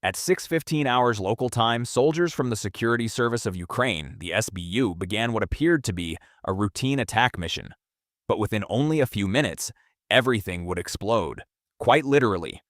At 6:15 hours local time, soldiers from the Security Service of Ukraine, the SBU, began what appeared to be a routine attack mission. But within only a few minutes, everything would explode. Quite literally.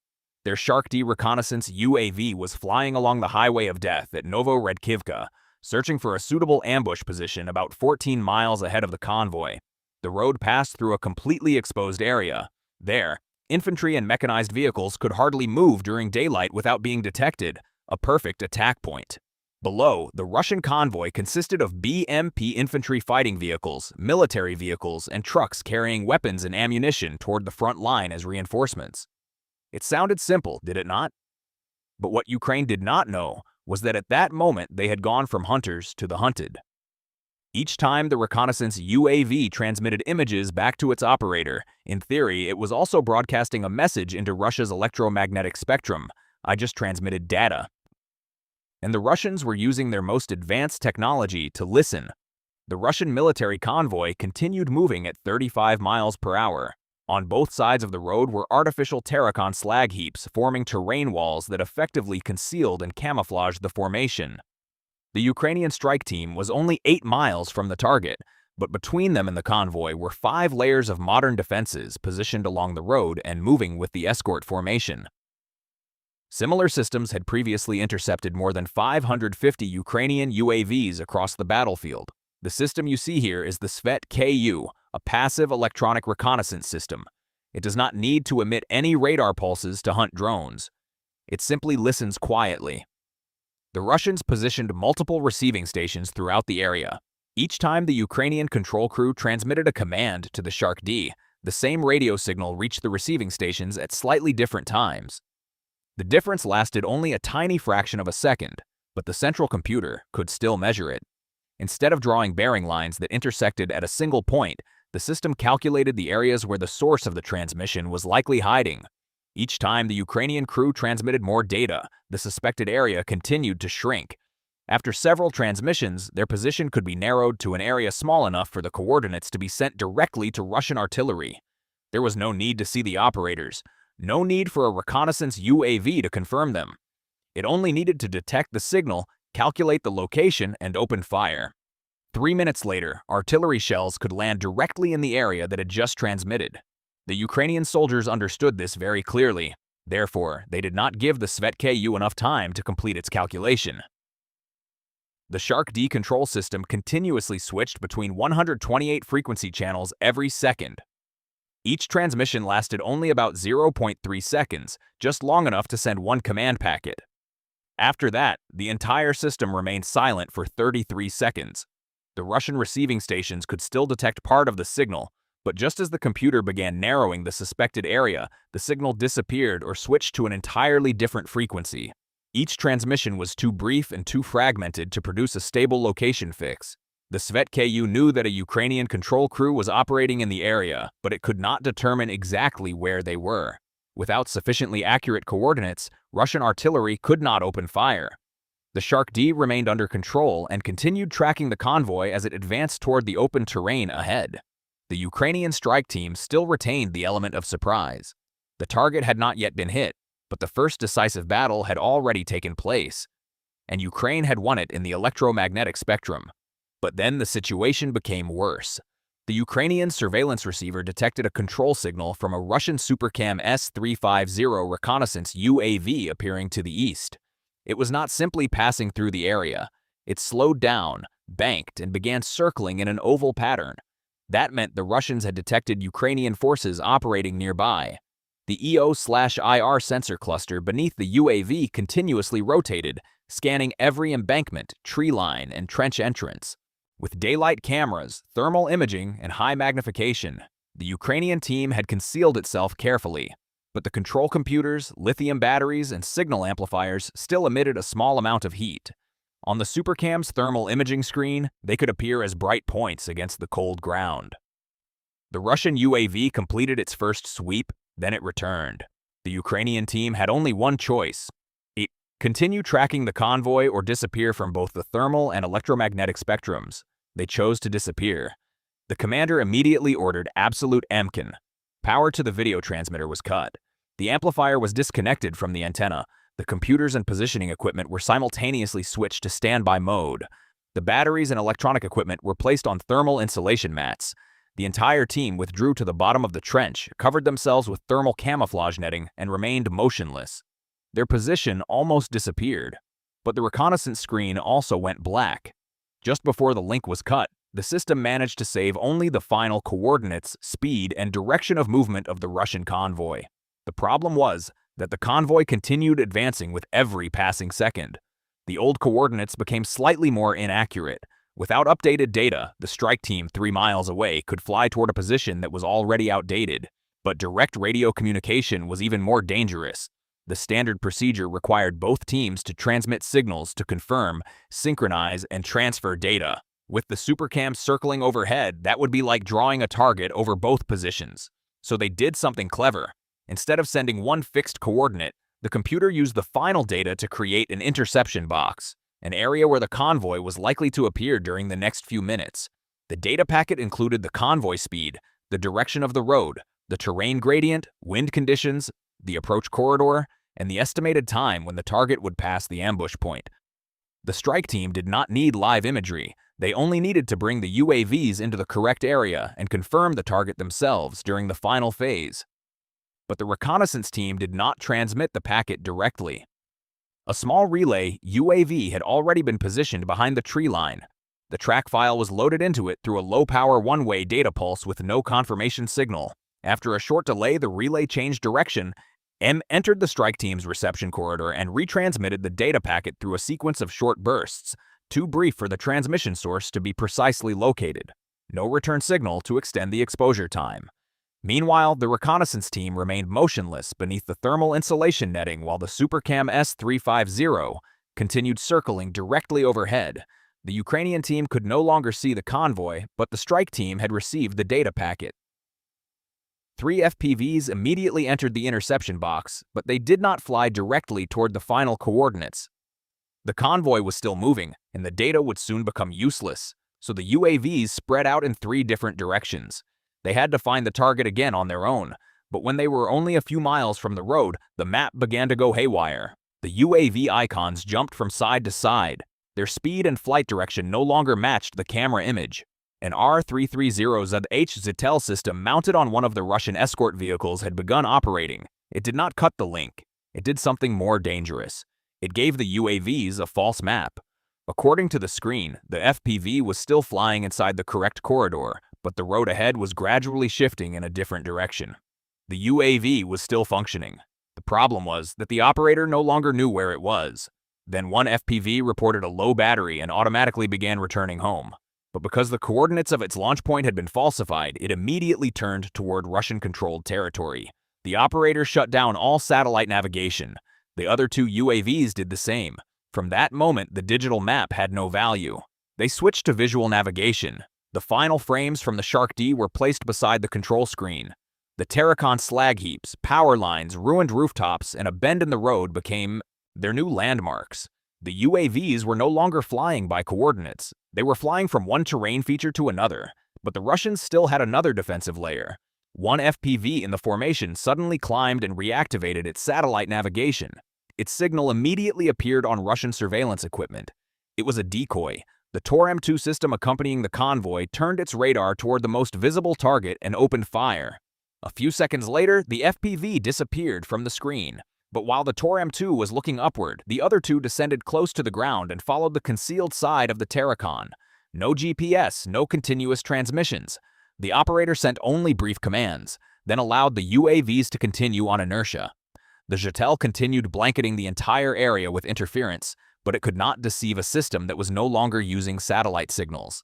Their Shark-D reconnaissance UAV was flying along the highway of death at Novo Redkivka, searching for a suitable ambush position about 14 miles ahead of the convoy. The road passed through a completely exposed area. There, infantry and mechanized vehicles could hardly move during daylight without being detected, a perfect attack point. Below, the Russian convoy consisted of BMP infantry fighting vehicles, military vehicles, and trucks carrying weapons and ammunition toward the front line as reinforcements. It sounded simple, did it not? But what Ukraine did not know was that at that moment they had gone from hunters to the hunted. Each time the reconnaissance UAV transmitted images back to its operator, in theory it was also broadcasting a message into Russia's electromagnetic spectrum. I just transmitted data. And the Russians were using their most advanced technology to listen. The Russian military convoy continued moving at 35 miles per hour. On both sides of the road were artificial terracon slag heaps forming terrain walls that effectively concealed and camouflaged the formation. The Ukrainian strike team was only 8 miles from the target, but between them and the convoy were 5 layers of modern defenses positioned along the road and moving with the escort formation. Similar systems had previously intercepted more than 550 Ukrainian UAVs across the battlefield. The system you see here is the Svet-KU, a passive electronic reconnaissance system. It does not need to emit any radar pulses to hunt drones. It simply listens quietly. The Russians positioned multiple receiving stations throughout the area. Each time the Ukrainian control crew transmitted a command to the Shark-D, the same radio signal reached the receiving stations at slightly different times. The difference lasted only a tiny fraction of a second, but the central computer could still measure it. Instead of drawing bearing lines that intersected at a single point, the system calculated the areas where the source of the transmission was likely hiding. Each time the Ukrainian crew transmitted more data, the suspected area continued to shrink. After several transmissions, their position could be narrowed to an area small enough for the coordinates to be sent directly to Russian artillery. There was no need to see the operators, no need for a reconnaissance UAV to confirm them. It only needed to detect the signal, calculate the location, and open fire. 3 minutes later, artillery shells could land directly in the area that had just transmitted. The Ukrainian soldiers understood this very clearly. Therefore, they did not give the Svet-KU enough time to complete its calculation. The Shark-D control system continuously switched between 128 frequency channels every second. Each transmission lasted only about 0.3 seconds, just long enough to send one command packet. After that, the entire system remained silent for 33 seconds. The Russian receiving stations could still detect part of the signal, but just as the computer began narrowing the suspected area, the signal disappeared or switched to an entirely different frequency. Each transmission was too brief and too fragmented to produce a stable location fix. The Svet-KU knew that a Ukrainian control crew was operating in the area, but it could not determine exactly where they were. Without sufficiently accurate coordinates, Russian artillery could not open fire. The Shark-D remained under control and continued tracking the convoy as it advanced toward the open terrain ahead. The Ukrainian strike team still retained the element of surprise. The target had not yet been hit, but the first decisive battle had already taken place, and Ukraine had won it in the electromagnetic spectrum. But then the situation became worse. The Ukrainian surveillance receiver detected a control signal from a Russian Supercam S-350 reconnaissance UAV appearing to the east. It was not simply passing through the area. It slowed down, banked, and began circling in an oval pattern. That meant the Russians had detected Ukrainian forces operating nearby. The EO/IR sensor cluster beneath the UAV continuously rotated, scanning every embankment, tree line, and trench entrance. With daylight cameras, thermal imaging, and high magnification, the Ukrainian team had concealed itself carefully. But the control computers, lithium batteries, and signal amplifiers still emitted a small amount of heat. On the Supercam's thermal imaging screen, they could appear as bright points against the cold ground. The Russian UAV completed its first sweep, then it returned. The Ukrainian team had only one choice: continue tracking the convoy or disappear from both the thermal and electromagnetic spectrums. They chose to disappear. The commander immediately ordered absolute Emkin. Power to the video transmitter was cut. The amplifier was disconnected from the antenna, The computers and positioning equipment were simultaneously switched to standby mode. The batteries and electronic equipment were placed on thermal insulation mats. The entire team withdrew to the bottom of the trench, covered themselves with thermal camouflage netting, and remained motionless. Their position almost disappeared, but the reconnaissance screen also went black. Just before the link was cut, the system managed to save only the final coordinates, speed, and direction of movement of the Russian convoy. The problem was that the convoy continued advancing with every passing second. The old coordinates became slightly more inaccurate. Without updated data, the strike team 3 miles away could fly toward a position that was already outdated. But direct radio communication was even more dangerous. The standard procedure required both teams to transmit signals to confirm, synchronize, and transfer data. With the supercam circling overhead, that would be like drawing a target over both positions. So they did something clever. Instead of sending one fixed coordinate, the computer used the final data to create an interception box, an area where the convoy was likely to appear during the next few minutes. The data packet included the convoy speed, the direction of the road, the terrain gradient, wind conditions, the approach corridor, and the estimated time when the target would pass the ambush point. The strike team did not need live imagery. They only needed to bring the UAVs into the correct area and confirm the target themselves during the final phase. But the reconnaissance team did not transmit the packet directly. A small relay UAV had already been positioned behind the tree line. The track file was loaded into it through a low-power one-way data pulse with no confirmation signal. After a short delay, the relay changed direction, entered the strike team's reception corridor, and retransmitted the data packet through a sequence of short bursts, too brief for the transmission source to be precisely located. No return signal to extend the exposure time. Meanwhile, the reconnaissance team remained motionless beneath the thermal insulation netting while the Supercam S-350 continued circling directly overhead. The Ukrainian team could no longer see the convoy, but the strike team had received the data packet. 3 FPVs immediately entered the interception box, but they did not fly directly toward the final coordinates. The convoy was still moving, and the data would soon become useless, so the UAVs spread out in 3 different directions. They had to find the target again on their own, but when they were only a few miles from the road, the map began to go haywire. The UAV icons jumped from side to side. Their speed and flight direction no longer matched the camera image. An R-330ZH Zytel system mounted on one of the Russian escort vehicles had begun operating. It did not cut the link. It did something more dangerous. It gave the UAVs a false map. According to the screen, the FPV was still flying inside the correct corridor, but the road ahead was gradually shifting in a different direction. The UAV was still functioning. The problem was that the operator no longer knew where it was. Then one FPV reported a low battery and automatically began returning home. But because the coordinates of its launch point had been falsified, it immediately turned toward Russian-controlled territory. The operator shut down all satellite navigation. The other 2 UAVs did the same. From that moment, the digital map had no value. They switched to visual navigation. The final frames from the Shark D were placed beside the control screen. The Terracon slag heaps, power lines, ruined rooftops, and a bend in the road became their new landmarks. The UAVs were no longer flying by coordinates. They were flying from one terrain feature to another, but the Russians still had another defensive layer. One FPV in the formation suddenly climbed and reactivated its satellite navigation. Its signal immediately appeared on Russian surveillance equipment. It was a decoy. The Murom-2 system accompanying the convoy turned its radar toward the most visible target and opened fire. A few seconds later, the FPV disappeared from the screen. But while the Murom-2 was looking upward, the other 2 descended close to the ground and followed the concealed side of the Terracon. No GPS, no continuous transmissions. The operator sent only brief commands, then allowed the UAVs to continue on inertia. The Zytel continued blanketing the entire area with interference, but it could not deceive a system that was no longer using satellite signals.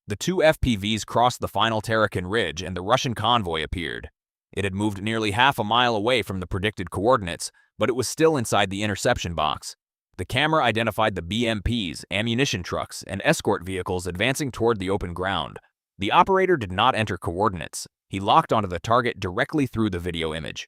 The 2 FPVs crossed the final Terracon ridge and the Russian convoy appeared. It had moved nearly half a mile away from the predicted coordinates, but it was still inside the interception box. The camera identified the BMPs, ammunition trucks, and escort vehicles advancing toward the open ground. The operator did not enter coordinates. He locked onto the target directly through the video image.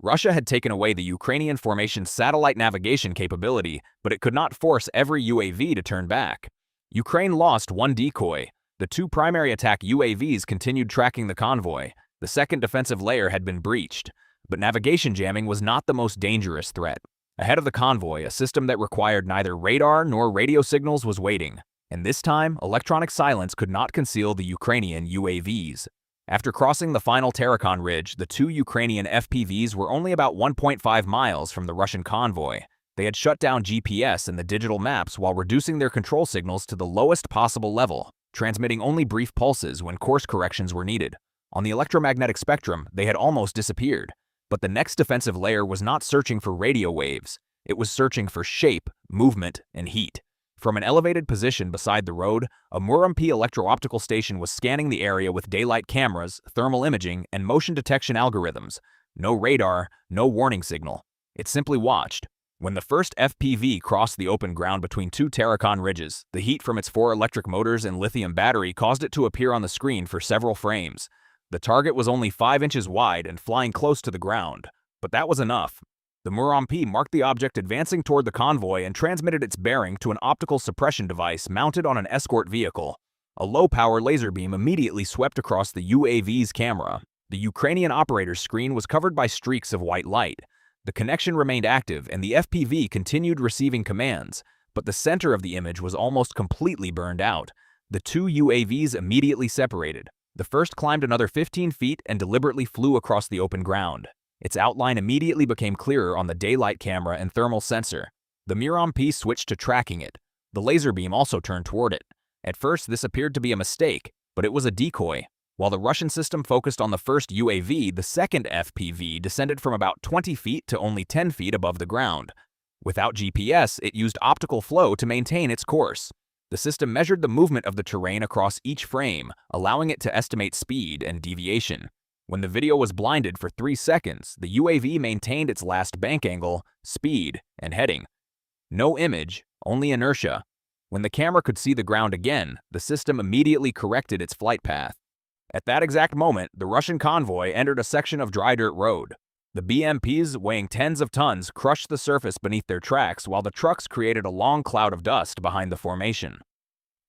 Russia had taken away the Ukrainian formation's satellite navigation capability, but it could not force every UAV to turn back. Ukraine lost one decoy. The 2 primary attack UAVs continued tracking the convoy. The second defensive layer had been breached, but navigation jamming was not the most dangerous threat. Ahead of the convoy, a system that required neither radar nor radio signals was waiting, and this time, electronic silence could not conceal the Ukrainian UAVs. After crossing the final Terrakon Ridge, the two Ukrainian FPVs were only about 1.5 miles from the Russian convoy. They had shut down GPS and the digital maps while reducing their control signals to the lowest possible level, transmitting only brief pulses when course corrections were needed. On the electromagnetic spectrum, they had almost disappeared. But the next defensive layer was not searching for radio waves. It was searching for shape, movement, and heat. From an elevated position beside the road, a Murom-P electro-optical station was scanning the area with daylight cameras, thermal imaging, and motion detection algorithms. No radar, no warning signal. It simply watched. When the first FPV crossed the open ground between two Terrakon ridges, the heat from its 4 electric motors and lithium battery caused it to appear on the screen for several frames. The target was only 5 inches wide and flying close to the ground, but that was enough. The Murom-P marked the object advancing toward the convoy and transmitted its bearing to an optical suppression device mounted on an escort vehicle. A low-power laser beam immediately swept across the UAV's camera. The Ukrainian operator's screen was covered by streaks of white light. The connection remained active and the FPV continued receiving commands, but the center of the image was almost completely burned out. The two UAVs immediately separated. The first climbed another 15 feet and deliberately flew across the open ground. Its outline immediately became clearer on the daylight camera and thermal sensor. The Murom-P switched to tracking it. The laser beam also turned toward it. At first, this appeared to be a mistake, but it was a decoy. While the Russian system focused on the first UAV, the second FPV descended from about 20 feet to only 10 feet above the ground. Without GPS, it used optical flow to maintain its course. The system measured the movement of the terrain across each frame, allowing it to estimate speed and deviation. When the video was blinded for 3 seconds, the UAV maintained its last bank angle, speed, and heading. No image, only inertia. When the camera could see the ground again, the system immediately corrected its flight path. At that exact moment, the Russian convoy entered a section of dry dirt road. The BMPs, weighing tens of tons, crushed the surface beneath their tracks while the trucks created a long cloud of dust behind the formation.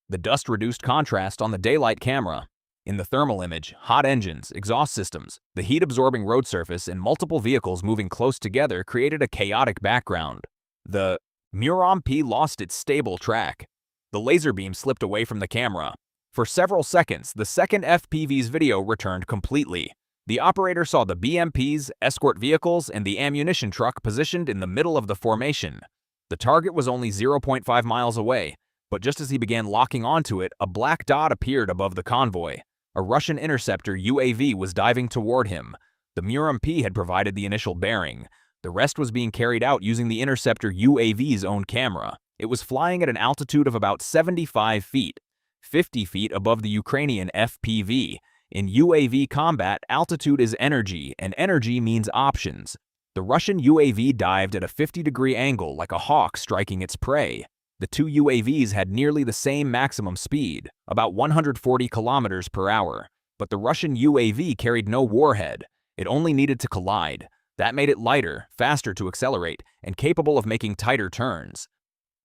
The dust reduced contrast on the daylight camera. In the thermal image, hot engines, exhaust systems, the heat-absorbing road surface, and multiple vehicles moving close together created a chaotic background. The Murom-P lost its stable track. The laser beam slipped away from the camera. For several seconds, the second FPV's video returned completely. The operator saw the BMPs, escort vehicles, and the ammunition truck positioned in the middle of the formation. The target was only 0.5 miles away, but just as he began locking onto it, a black dot appeared above the convoy. A Russian interceptor UAV was diving toward him. The Murom-P had provided the initial bearing. The rest was being carried out using the interceptor UAV's own camera. It was flying at an altitude of about 75 feet, 50 feet above the Ukrainian FPV. In UAV combat, altitude is energy, and energy means options. The Russian UAV dived at a 50-degree angle like a hawk striking its prey. The two UAVs had nearly the same maximum speed, about 140 kilometers per hour, but the Russian UAV carried no warhead. It only needed to collide. That made it lighter, faster to accelerate, and capable of making tighter turns.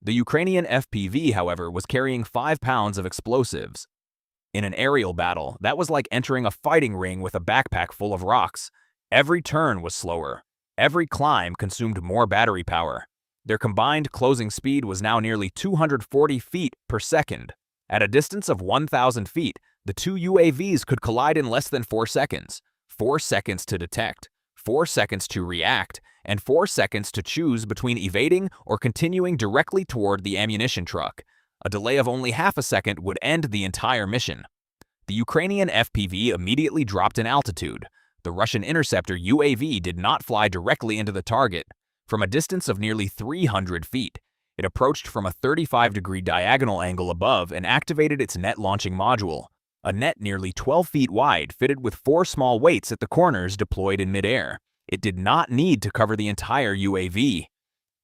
The Ukrainian FPV, however, was carrying 5 pounds of explosives. In an aerial battle, that was like entering a fighting ring with a backpack full of rocks. Every turn was slower. Every climb consumed more battery power. Their combined closing speed was now nearly 240 feet per second. At a distance of 1,000 feet, the two UAVs could collide in less than 4 seconds. 4 seconds to detect, 4 seconds to react, and 4 seconds to choose between evading or continuing directly toward the ammunition truck. A delay of only half a second would end the entire mission. The Ukrainian FPV immediately dropped in altitude. The Russian interceptor UAV did not fly directly into the target. From a distance of nearly 300 feet, it approached from a 35-degree diagonal angle above and activated its net launching module. A net nearly 12 feet wide fitted with 4 small weights at the corners deployed in midair. It did not need to cover the entire UAV.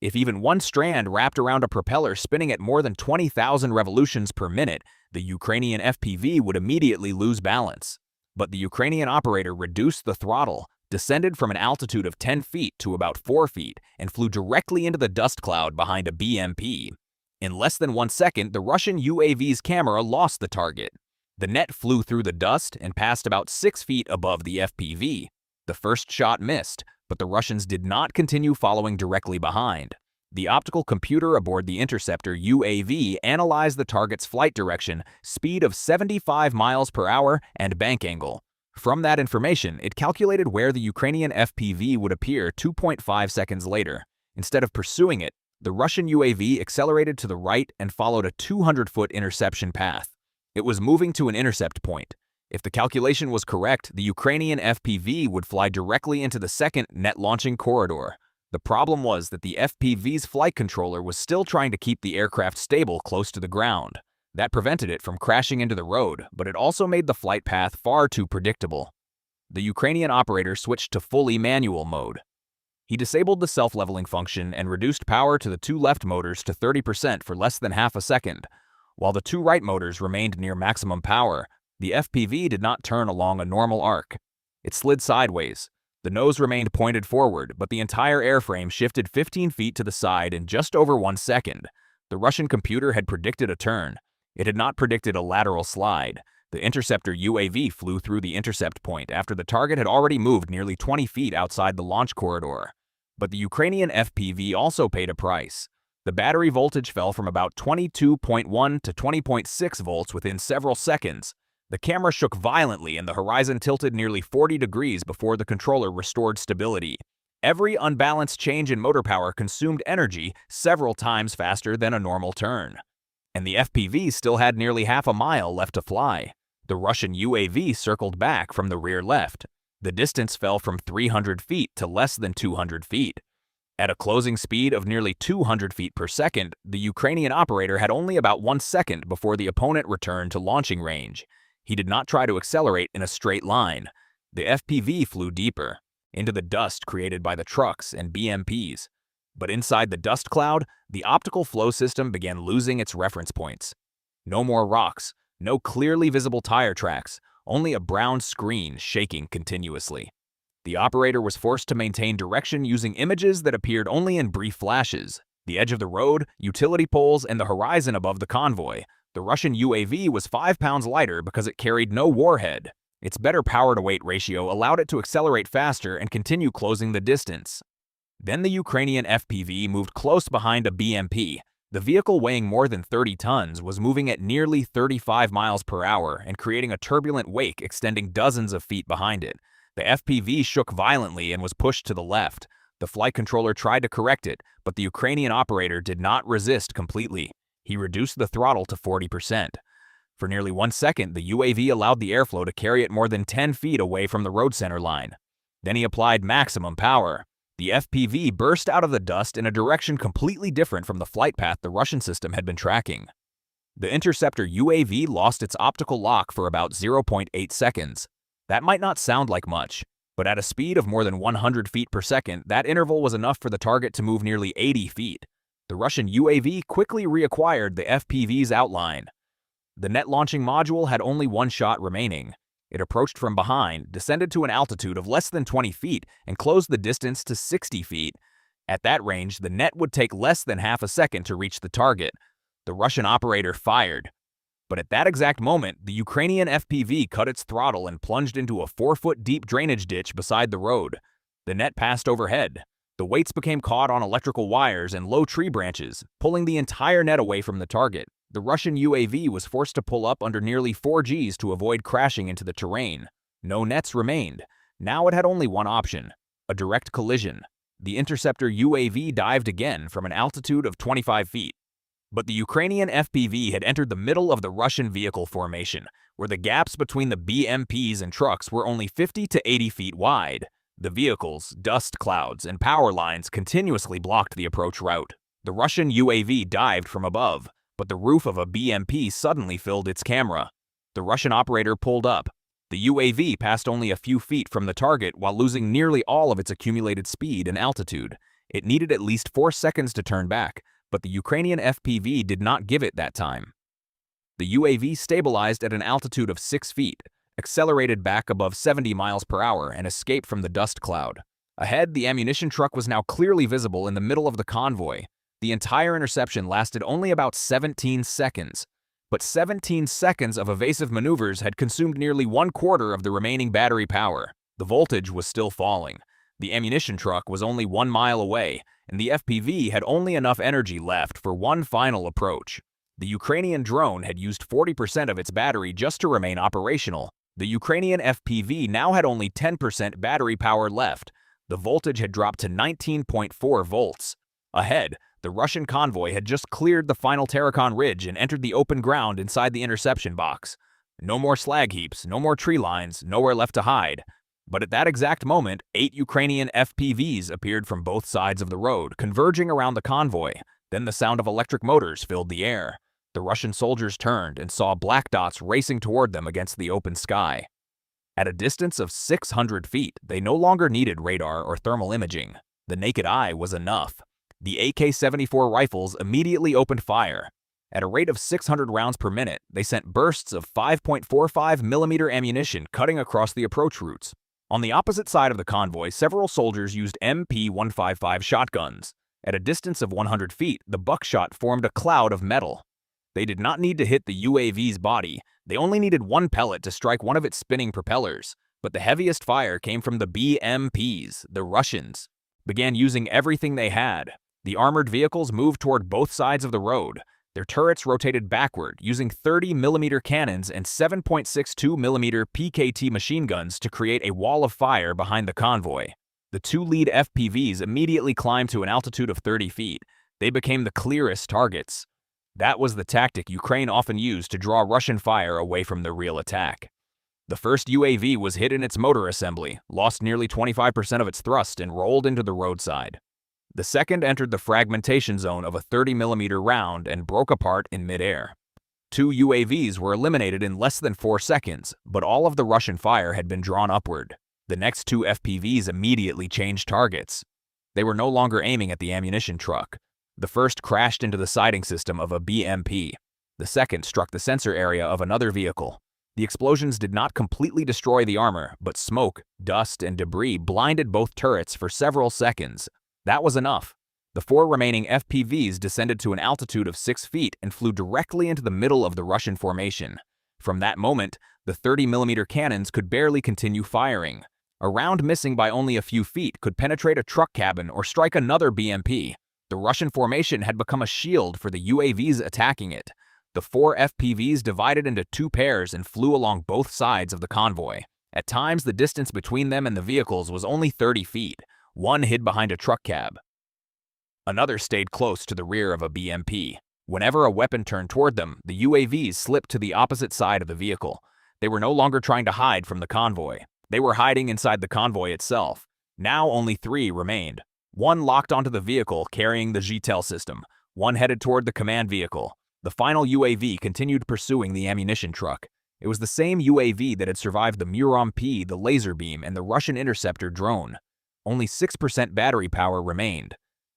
If even one strand wrapped around a propeller spinning at more than 20,000 revolutions per minute, the Ukrainian FPV would immediately lose balance. But the Ukrainian operator reduced the throttle, descended from an altitude of 10 feet to about 4 feet, and flew directly into the dust cloud behind a BMP. In less than 1 second, the Russian UAV's camera lost the target. The net flew through the dust and passed about 6 feet above the FPV. The first shot missed, but the Russians did not continue following directly behind. The optical computer aboard the interceptor UAV analyzed the target's flight direction, speed of 75 miles per hour, and bank angle. From that information, it calculated where the Ukrainian FPV would appear 2.5 seconds later. Instead of pursuing it, the Russian UAV accelerated to the right and followed a 200-foot interception path. It was moving to an intercept point. If the calculation was correct, the Ukrainian FPV would fly directly into the second net launching corridor. The problem was that the FPV's flight controller was still trying to keep the aircraft stable close to the ground. That prevented it from crashing into the road, but it also made the flight path far too predictable. The Ukrainian operator switched to fully manual mode. He disabled the self-leveling function and reduced power to the two left motors to 30% for less than half a second. While the two right motors remained near maximum power, the FPV did not turn along a normal arc. It slid sideways. The nose remained pointed forward, but the entire airframe shifted 15 feet to the side in just over 1 second. The Russian computer had predicted a turn. It had not predicted a lateral slide. The interceptor UAV flew through the intercept point after the target had already moved nearly 20 feet outside the launch corridor. But the Ukrainian FPV also paid a price. The battery voltage fell from about 22.1 to 20.6 volts within several seconds. The camera shook violently and the horizon tilted nearly 40 degrees before the controller restored stability. Every unbalanced change in motor power consumed energy several times faster than a normal turn. And the FPV still had nearly half a mile left to fly. The Russian UAV circled back from the rear left. The distance fell from 300 feet to less than 200 feet. At a closing speed of nearly 200 feet per second, the Ukrainian operator had only about 1 second before the opponent returned to launching range. He did not try to accelerate in a straight line. The FPV flew deeper, into the dust created by the trucks and BMPs. But inside the dust cloud, the optical flow system began losing its reference points. No more rocks, no clearly visible tire tracks, only a brown screen shaking continuously. The operator was forced to maintain direction using images that appeared only in brief flashes. The edge of the road, utility poles, and the horizon above the convoy. The Russian UAV was 5 pounds lighter because it carried no warhead. Its better power-to-weight ratio allowed it to accelerate faster and continue closing the distance. Then the Ukrainian FPV moved close behind a BMP. The vehicle, weighing more than 30 tons, was moving at nearly 35 miles per hour and creating a turbulent wake extending dozens of feet behind it. The FPV shook violently and was pushed to the left. The flight controller tried to correct it, but the Ukrainian operator did not resist completely. He reduced the throttle to 40%. For nearly 1 second, the UAV allowed the airflow to carry it more than 10 feet away from the road center line. Then he applied maximum power. The FPV burst out of the dust in a direction completely different from the flight path the Russian system had been tracking. The interceptor UAV lost its optical lock for about 0.8 seconds. That might not sound like much, but at a speed of more than 100 feet per second, that interval was enough for the target to move nearly 80 feet. The Russian UAV quickly reacquired the FPV's outline. The net launching module had only 1 shot remaining. It approached from behind, descended to an altitude of less than 20 feet, and closed the distance to 60 feet. At that range, the net would take less than half a second to reach the target. The Russian operator fired. But at that exact moment, the Ukrainian FPV cut its throttle and plunged into a 4-foot deep drainage ditch beside the road. The net passed overhead. The weights became caught on electrical wires and low tree branches, pulling the entire net away from the target. The Russian UAV was forced to pull up under nearly 4 Gs to avoid crashing into the terrain. No nets remained. Now it had only one option: a direct collision. The interceptor UAV dived again from an altitude of 25 feet. But the Ukrainian FPV had entered the middle of the Russian vehicle formation, where the gaps between the BMPs and trucks were only 50 to 80 feet wide. The vehicles, dust clouds, and power lines continuously blocked the approach route. The Russian UAV dived from above, but the roof of a BMP suddenly filled its camera. The Russian operator pulled up. The UAV passed only a few feet from the target while losing nearly all of its accumulated speed and altitude. It needed at least 4 seconds to turn back, but the Ukrainian FPV did not give it that time. The UAV stabilized at an altitude of 6 feet, accelerated back above 70 miles per hour, and escaped from the dust cloud. Ahead, the ammunition truck was now clearly visible in the middle of the convoy. The entire interception lasted only about 17 seconds. But 17 seconds of evasive maneuvers had consumed nearly 1/4 of the remaining battery power. The voltage was still falling. The ammunition truck was only 1 mile away, and the FPV had only enough energy left for one final approach. The Ukrainian drone had used 40% of its battery just to remain operational. The Ukrainian FPV now had only 10% battery power left. The voltage had dropped to 19.4 volts. Ahead, the Russian convoy had just cleared the final Terrakon Ridge and entered the open ground inside the interception box. No more slag heaps, no more tree lines, nowhere left to hide. But at that exact moment, 8 Ukrainian FPVs appeared from both sides of the road, converging around the convoy. Then the sound of electric motors filled the air. The Russian soldiers turned and saw black dots racing toward them against the open sky. At a distance of 600 feet, they no longer needed radar or thermal imaging. The naked eye was enough. The AK-74 rifles immediately opened fire. At a rate of 600 rounds per minute, they sent bursts of 5.45mm ammunition cutting across the approach routes. On the opposite side of the convoy, several soldiers used MP-155 shotguns. At a distance of 100 feet, the buckshot formed a cloud of metal. They did not need to hit the UAV's body. They only needed one pellet to strike one of its spinning propellers. But the heaviest fire came from the BMPs. The Russians began using everything they had. The armored vehicles moved toward both sides of the road. Their turrets rotated backward, using 30mm cannons and 7.62mm PKT machine guns to create a wall of fire behind the convoy. The 2 lead FPVs immediately climbed to an altitude of 30 feet. They became the clearest targets. That was the tactic Ukraine often used to draw Russian fire away from the real attack. The first UAV was hit in its motor assembly, lost nearly 25% of its thrust, and rolled into the roadside. The second entered the fragmentation zone of a 30mm round and broke apart in midair. 2 UAVs were eliminated in less than 4 seconds, but all of the Russian fire had been drawn upward. The next 2 FPVs immediately changed targets. They were no longer aiming at the ammunition truck. The first crashed into the siding system of a BMP. The second struck the sensor area of another vehicle. The explosions did not completely destroy the armor, but smoke, dust, and debris blinded both turrets for several seconds. That was enough. The 4 remaining FPVs descended to an altitude of 6 feet and flew directly into the middle of the Russian formation. From that moment, the 30mm cannons could barely continue firing. A round missing by only a few feet could penetrate a truck cabin or strike another BMP. The Russian formation had become a shield for the UAVs attacking it. The 4 FPVs divided into 2 pairs and flew along both sides of the convoy. At times, the distance between them and the vehicles was only 30 feet. One hid behind a truck cab. Another stayed close to the rear of a BMP. Whenever a weapon turned toward them, the UAVs slipped to the opposite side of the vehicle. They were no longer trying to hide from the convoy. They were hiding inside the convoy itself. Now only 3 remained. One locked onto the vehicle carrying the GTEL system. One headed toward the command vehicle. The final UAV continued pursuing the ammunition truck. It was the same UAV that had survived the Murom-P, the laser beam, and the Russian interceptor drone. Only 6% battery power remained.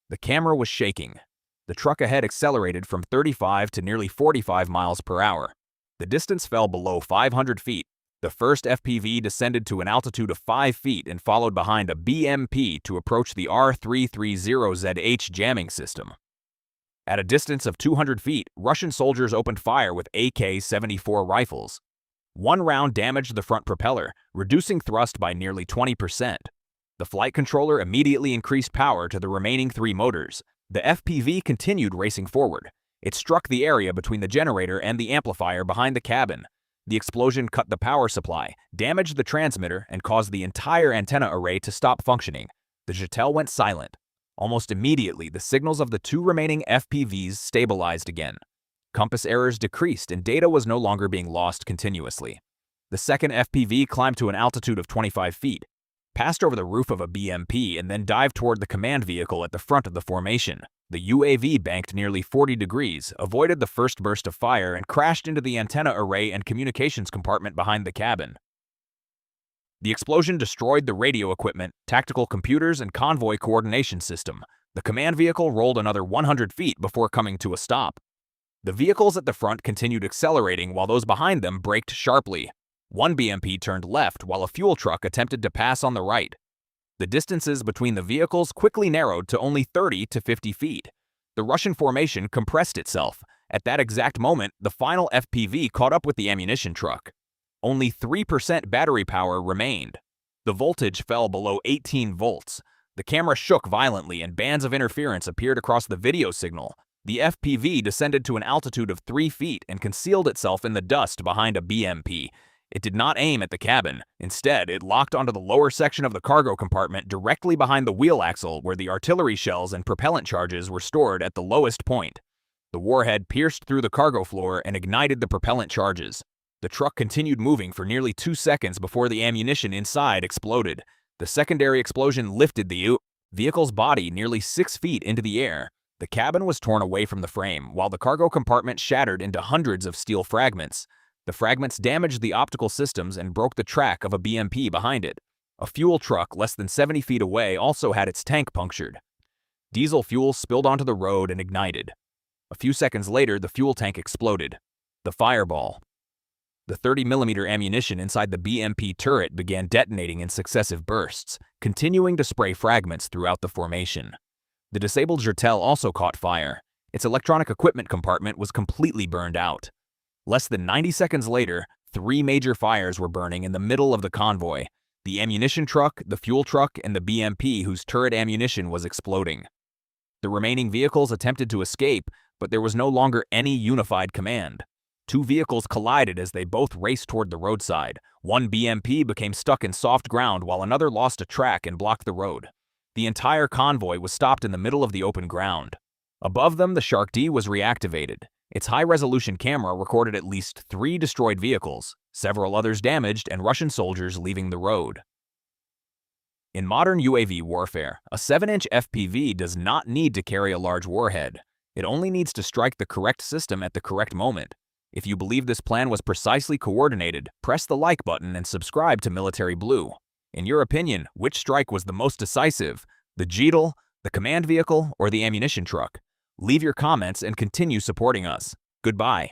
The camera was shaking. The truck ahead accelerated from 35 to nearly 45 miles per hour. The distance fell below 500 feet. The first FPV descended to an altitude of 5 feet and followed behind a BMP to approach the R330ZH jamming system. At a distance of 200 feet, Russian soldiers opened fire with AK-74 rifles. One round damaged the front propeller, reducing thrust by nearly 20%. The flight controller immediately increased power to the remaining 3 motors. The FPV continued racing forward. It struck the area between the generator and the amplifier behind the cabin. The explosion cut the power supply, damaged the transmitter, and caused the entire antenna array to stop functioning. The GTEL went silent. Almost immediately, the signals of the 2 remaining FPVs stabilized again. Compass errors decreased and data was no longer being lost continuously. The second FPV climbed to an altitude of 25 feet, passed over the roof of a BMP, and then dived toward the command vehicle at the front of the formation. The UAV banked nearly 40 degrees, avoided the first burst of fire, and crashed into the antenna array and communications compartment behind the cabin. The explosion destroyed the radio equipment, tactical computers, and convoy coordination system. The command vehicle rolled another 100 feet before coming to a stop. The vehicles at the front continued accelerating while those behind them braked sharply. One BMP turned left while a fuel truck attempted to pass on the right. The distances between the vehicles quickly narrowed to only 30 to 50 feet. The Russian formation compressed itself. At that exact moment, the final FPV caught up with the ammunition truck. Only 3% battery power remained. The voltage fell below 18 volts. The camera shook violently and bands of interference appeared across the video signal. The FPV descended to an altitude of 3 feet and concealed itself in the dust behind a BMP. It did not aim at the cabin. Instead, it locked onto the lower section of the cargo compartment directly behind the wheel axle where the artillery shells and propellant charges were stored at the lowest point. The warhead pierced through the cargo floor and ignited the propellant charges. The truck continued moving for nearly 2 seconds before the ammunition inside exploded. The secondary explosion lifted the vehicle's body nearly 6 feet into the air. The cabin was torn away from the frame, while the cargo compartment shattered into hundreds of steel fragments. The fragments damaged the optical systems and broke the track of a BMP behind it. A fuel truck less than 70 feet away also had its tank punctured. Diesel fuel spilled onto the road and ignited. A few seconds later, the fuel tank exploded. The fireball. The 30mm ammunition inside the BMP turret began detonating in successive bursts, continuing to spray fragments throughout the formation. The disabled Zertel also caught fire. Its electronic equipment compartment was completely burned out. Less than 90 seconds later, 3 major fires were burning in the middle of the convoy: the ammunition truck, the fuel truck, and the BMP whose turret ammunition was exploding. The remaining vehicles attempted to escape, but there was no longer any unified command. 2 vehicles collided as they both raced toward the roadside. One BMP became stuck in soft ground while another lost a track and blocked the road. The entire convoy was stopped in the middle of the open ground. Above them, the Shark D was reactivated. Its high-resolution camera recorded at least 3 destroyed vehicles, several others damaged, and Russian soldiers leaving the road. In modern UAV warfare, a 7-inch FPV does not need to carry a large warhead. It only needs to strike the correct system at the correct moment. If you believe this plan was precisely coordinated, press the like button and subscribe to Military Blue. In your opinion, which strike was the most decisive? The JETL, the command vehicle, or the ammunition truck? Leave your comments and continue supporting us. Goodbye.